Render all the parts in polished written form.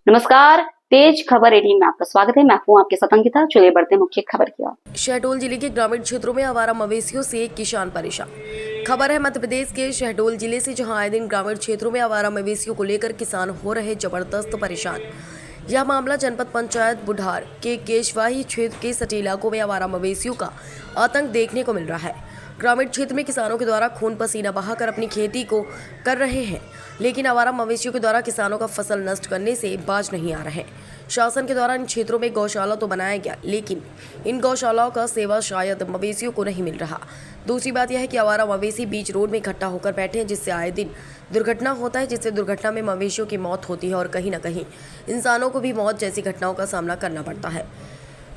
नमस्कार, तेज खबर 18 में आपका स्वागत है। मैं हूं आपके साथ अंकिता। चलिए बढ़ते हैं मुख्य खबर की ओर। शहडोल जिले के ग्रामीण क्षेत्रों में आवारा मवेशियों से एक किसान परेशान। खबर है मध्य प्रदेश के शहडोल जिले से, जहां आए दिन ग्रामीण क्षेत्रों में आवारा मवेशियों को लेकर किसान हो रहे जबरदस्त परेशान। यह मामला जनपद पंचायत बुढ़ार के केशवाही क्षेत्र के सटी इलाकों में आवारा मवेशियों का आतंक देखने को मिल रहा है। ग्रामीण क्षेत्र में किसानों के द्वारा खून पसीना बहाकर अपनी खेती को कर रहे हैं, लेकिन आवारा मवेशियों के द्वारा किसानों का फसल नष्ट करने से बाज नहीं आ रहे। शासन के द्वारा इन क्षेत्रों में गौशाला तो बनाया गया, लेकिन इन गौशालाओं का सेवा शायद मवेशियों को नहीं मिल रहा। दूसरी बात यह है कि आवारा मवेशी बीच रोड में इकट्ठा होकर बैठे हैं, जिससे आए दिन दुर्घटना होता है, जिससे दुर्घटना में मवेशियों की मौत होती है और कहीं न कहीं इंसानों को भी मौत जैसी घटनाओं का सामना करना पड़ता है।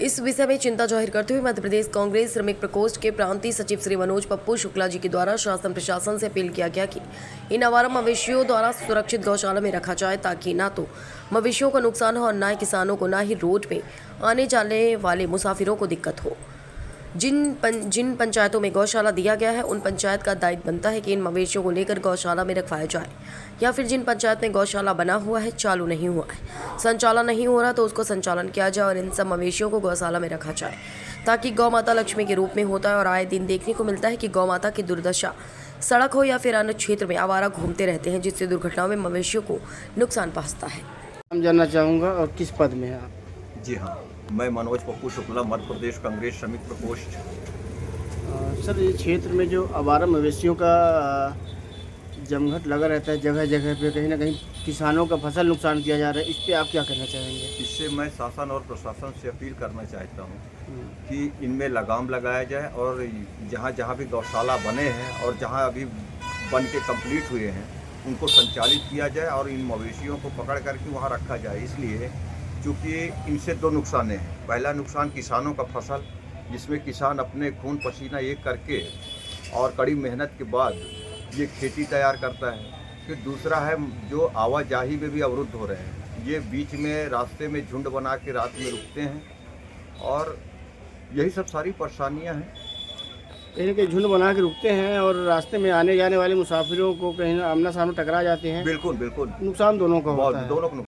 इस विषय में चिंता जाहिर करते हुए मध्य प्रदेश कांग्रेस श्रमिक प्रकोष्ठ के प्रांतीय सचिव श्री मनोज पप्पू शुक्ला जी के द्वारा शासन प्रशासन से अपील किया गया कि इन आवारा मवेशियों द्वारा सुरक्षित गौशाला में रखा जाए, ताकि ना तो मवेशियों का नुकसान हो और ना ही किसानों को, ना ही रोड पे आने जाने वाले मुसाफिरों को दिक्कत हो। जिन पंचायतों में गौशाला दिया गया है, उन पंचायत का दायित्व बनता है कि इन मवेशियों को लेकर गौशाला में रखवाया जाए, या फिर जिन पंचायत में गौशाला बना हुआ है, चालू नहीं हुआ है, संचालन नहीं हो रहा, तो उसको संचालन किया जाए और इन सब मवेशियों को गौशाला में रखा जाए, ताकि गौ माता लक्ष्मी के रूप में होता है। और आए दिन देखने को मिलता है कि गौ माता की दुर्दशा सड़क हो या फिर अन्य क्षेत्र में आवारा घूमते रहते हैं, जिससे दुर्घटनाओं में मवेशियों को नुकसान पहुंचता है। हम जानना चाहूँगा और किस पद में हैं आप? जी हाँ, मैं मनोज पप्पू शुक्ला, मध्य प्रदेश कांग्रेस श्रमिक प्रकोष्ठ। सर, ये क्षेत्र में जो आवारा मवेशियों का जमघट लगा रहता है जगह जगह पे, कहीं ना कहीं किसानों का फसल नुकसान किया जा रहा है, इस पे आप क्या कहना चाहेंगे? इससे मैं शासन और प्रशासन से अपील करना चाहता हूँ कि इनमें लगाम लगाया जाए और जहाँ जहाँ भी गौशाला बने हैं और जहाँ अभी बन के कंप्लीट हुए हैं, उनको संचालित किया जाए और इन मवेशियों को पकड़ करके वहाँ रखा जाए। इसलिए चूँकि इनसे दो नुकसान हैं। पहला नुकसान किसानों का फसल, जिसमें किसान अपने खून पसीना एक करके और कड़ी मेहनत के बाद ये खेती तैयार करता है। फिर दूसरा है जो आवाजाही में भी अवरुद्ध हो रहे हैं। ये बीच में रास्ते में झुंड बना के रात में रुकते हैं और यही सब सारी परेशानियां हैं। कहीं ना कहीं झुंड बना के रुकते हैं और रास्ते में आने जाने वाले मुसाफिरों को कहीं आमना सामना टकरा जाते हैं। बिल्कुल बिल्कुल, नुकसान दोनों का होता है। दोनों को